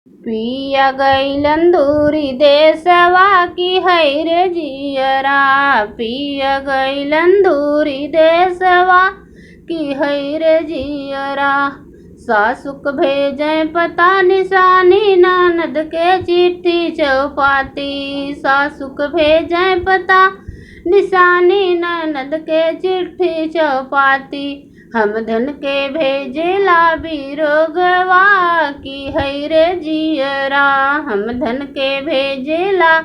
पिया गईलन दूरी देशवा की है रे जियरा। पिया गईलन दूरी देशवा की है रे जियरा। सासुक भेजे पता निशानी ननद के चिट्ठी चौपाती। सासुक भेजे पता निशानी ननद के चिट्ठी चौपाती। हम धन के भेजेला बिरोगवा की है रे जियरा। हम धन के भेजेला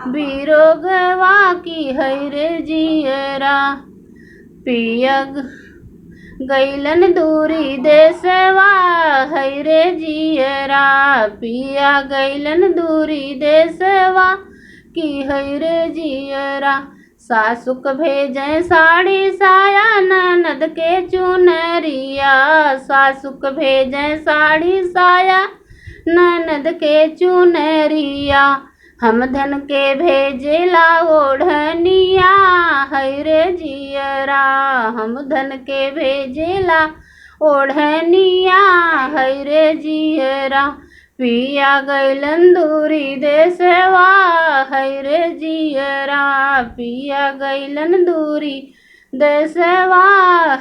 बिरोगवा की है रे जियरा। पिया गईलन दूरी देशवा है रे जियरा। पिया गईलन दूरी देशवा की है रे जियरा। सासुक भेजे साड़ी साया ननद के चुनरिया। सासुक भेजे साड़ी साया ननद के चुनरिया। हम धन के भेजेला ओढ़निया है रे जियरा। हम धन के भेजेला ओढ़निया है रे जियरा। पिया गईलन दूरी देशवा है रे जियरा। पिया गईलन दूरी देशवा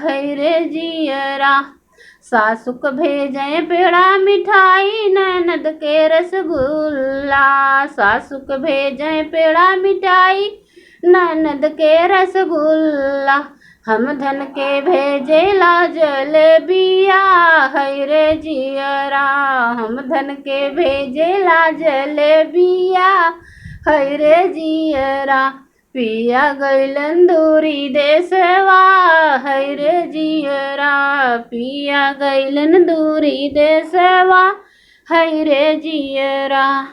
है रे जियरा। सासुक भेजे पेड़ा मिठाई ननद के रसगुल्ला। सासुक भेजे पेड़ा मिठाई ननद के रसगुल्ला। हम धन के भेजेला जलेबिया है रे जियरा। हम धन के भेजेला जलेबिया है रे जियरा। पिया गईलन दूरी देशवा है रे जियरा। पिया गईलन दूरी देशवा है रे जियरा।